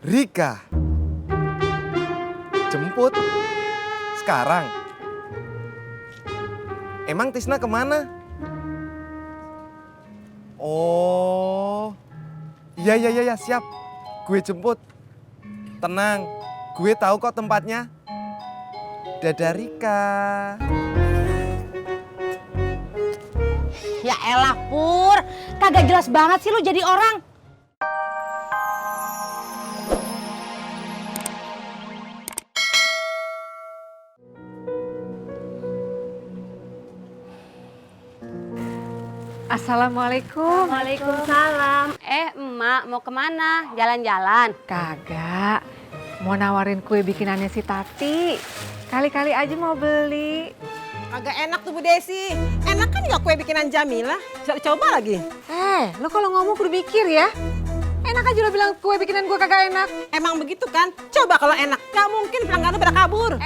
Rika, jemput sekarang. Emang Tisna kemana? Oh, iya, siap. Gue jemput. Tenang, gue tahu kok tempatnya. Dadah Rika. Ya elah Pur, kagak jelas banget sih lu jadi orang. Assalamualaikum. Waalaikumsalam. Emak mau kemana? Jalan-jalan? Kagak, mau nawarin kue bikinannya si Tati. Kali-kali aja mau beli. Agak enak tuh Bu Desi. Enak kan ya kue bikinan Jamila? Coba lagi. Lo kalau ngomong kudu mikir ya. Enak aja lo bilang kue bikinan gue kagak enak. Emang begitu kan? Coba kalau enak. Gak mungkin pelanggannya pada kabur.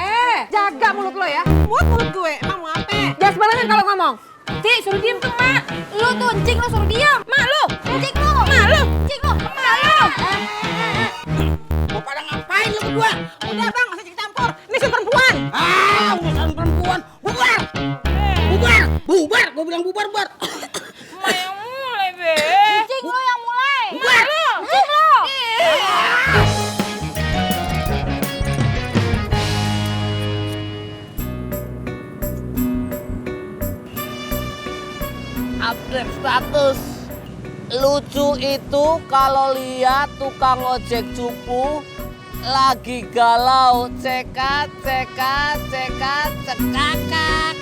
Jaga mulut lo ya. Mulut gue. Emang mau apa? Jangan sembarangan kalau ngomong. Cik, suruh diem tuh Mak. Lu tuh, Cik lu suruh diem. Mak lu, Cik lu. Mak lu, Cik lu. Mak lu. Mau pada ngapain lu berdua? Udah bang, gak usah campur. Ini si perempuan. Urusan perempuan. Bubar! Bubar! Bubar! Gue bilang bubar, bubar. Mak yang mulai, Be. Cik lu yang mulai. Bubar! Mak lu, Cik lu. Update status. Lucu itu kalau lihat tukang ojek cupu lagi galau, cekat, cekat, cekat, cekakak.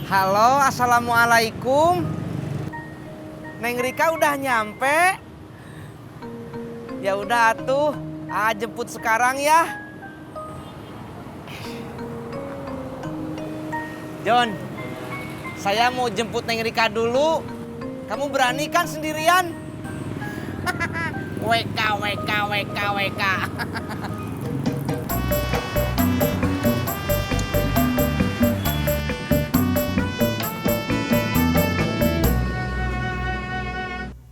Halo, assalamualaikum. Neng Rika udah nyampe? Ya udah atuh, jemput sekarang ya. John, saya mau jemput Neng Rika dulu. Kamu berani kan sendirian? WK, WK, WK, WK.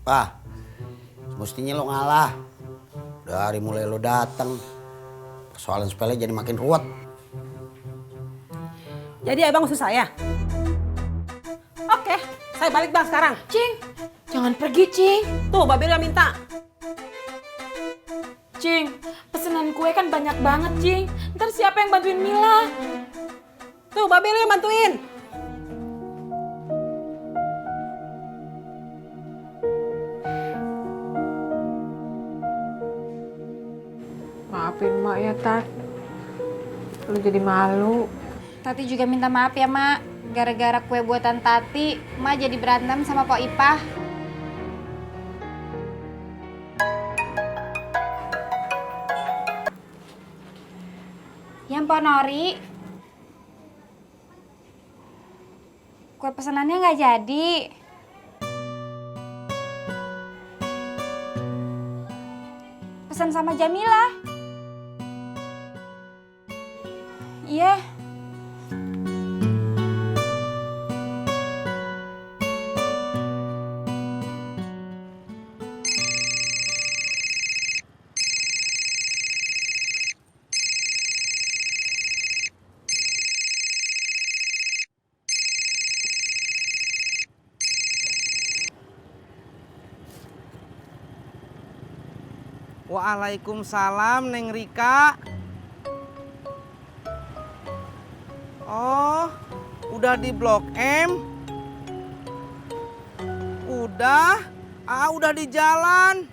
Pak, mestinya lo ngalah. Dari mulai lo datang, persoalan sepele jadi makin ruwet. Jadi abang usus saya? Oke, saya balik bang sekarang. Cing, jangan pergi, Cing. Tuh, Babe yang minta. Cing, pesanan kue kan banyak banget, Cing. Ntar siapa yang bantuin Mila? Tuh, Babe yang bantuin. Maafin Mak ya, Tat. Lu jadi malu. Tati juga minta maaf ya, Mak. Gara-gara kue buatan Tati, Mak jadi berantem sama Pok Ipah. Yang Pok Nori, kue pesanannya nggak jadi. Pesan sama Jamila. Iya. Waalaikumsalam, Neng Rika. Oh, udah di Blok M? Udah? Udah di jalan.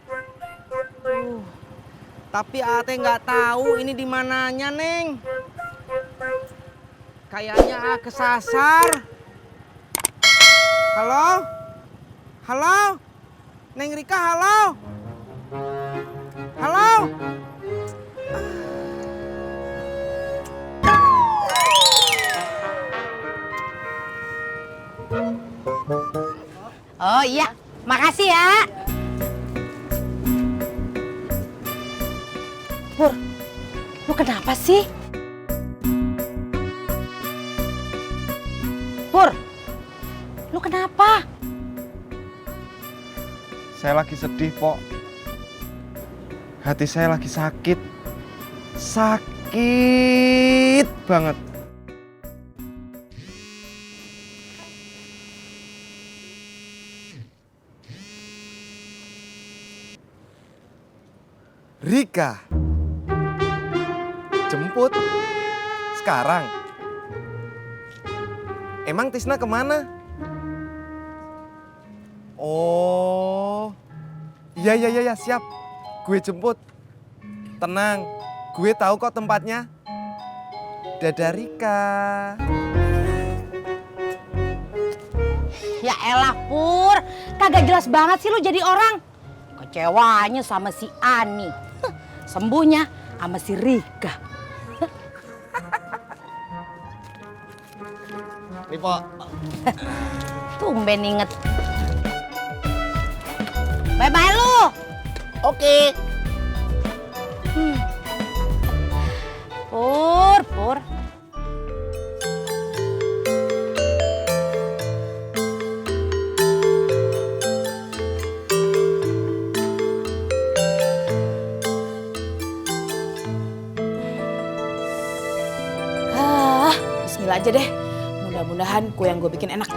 Tapi Ate nggak tahu ini di mananya, Neng. Kayaknya kesasar. Halo? Halo? Neng Rika, halo? Halo? Oh iya, makasih ya. Pur, lu kenapa sih? saya lagi sedih, Pok. Hati saya lagi sakit. Sakit banget. Rika. Jemput. Sekarang. Emang Tisna kemana? Oh. Iya, siap. Gue jemput. Tenang, gue tahu kok tempatnya. Dadah Rika. Ya elah Pur, kagak jelas banget sih lu jadi orang. Kecewanya sama si Ani, sembuhnya sama si Rika. Nih, Pok. Tumben inget. Bye-bye lu. Oke. Pur. Bismillah aja deh. Mudah-mudahan kue yang gue bikin enak.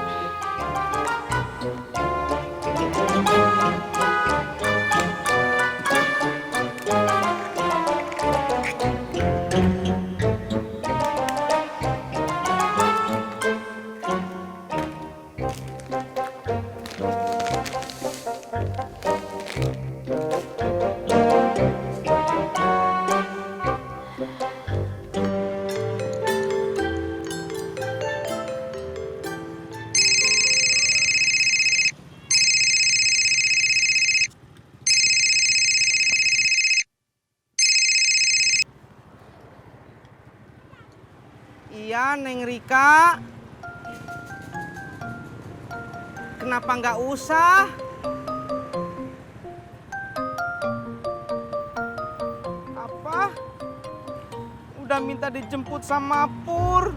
Iya, Neng Rika. Kenapa nggak usah? Apa? Udah minta dijemput sama Pur.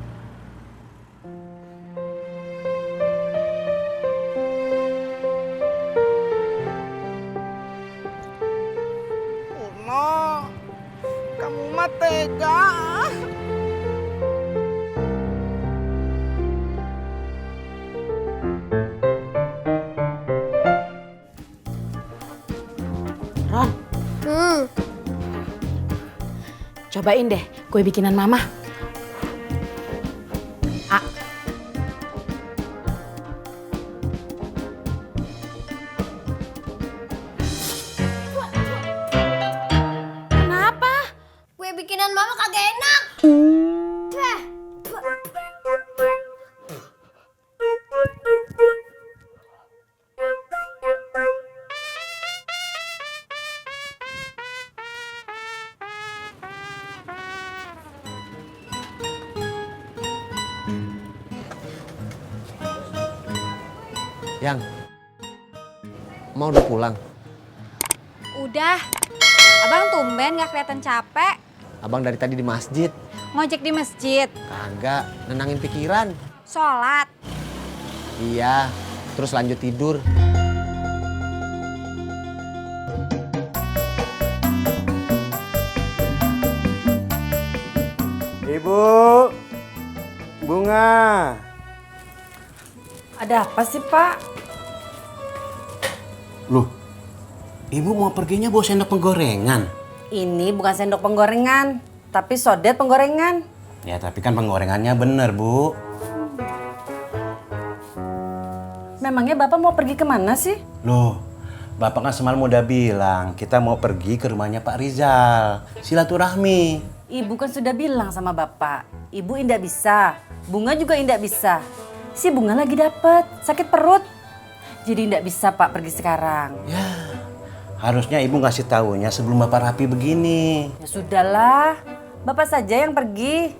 Purno, kamu mah tega. Ron. Cobain deh kue bikinan Mama. Kenapa? Kue bikinan Mama kagak enak. Yang, mau udah pulang? Udah. Abang tumben gak kelihatan capek. Abang dari tadi di masjid. Ngojek di masjid. Kagak, nenangin pikiran. Sholat. Iya, terus lanjut tidur. Ibu, Bunga. Ada apa sih, Pak? Loh, ibu mau perginya bawa sendok penggorengan? Ini bukan sendok penggorengan, tapi sodet penggorengan. Ya, tapi kan penggorengannya bener, Bu. Memangnya Bapak mau pergi kemana sih? Loh, Bapak kan semalam udah bilang kita mau pergi ke rumahnya Pak Rizal. Silaturahmi. Ibu kan sudah bilang sama Bapak, Ibu indak bisa, Bunga juga indak bisa. Si Bunga lagi dapet sakit perut. Jadi indak bisa Pak pergi sekarang. Ya, harusnya ibu ngasih taunya sebelum Bapak rapi begini. Ya sudahlah, Bapak saja yang pergi.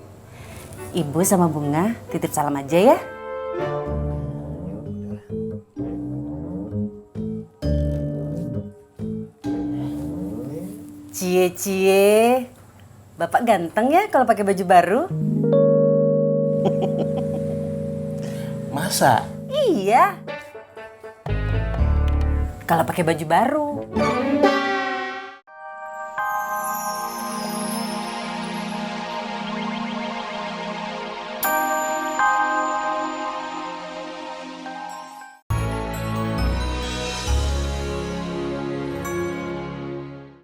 Ibu sama Bunga titip salam aja ya. Cie-cie, Bapak ganteng ya kalau pakai baju baru. Masa? Iya. kalau pakai baju baru.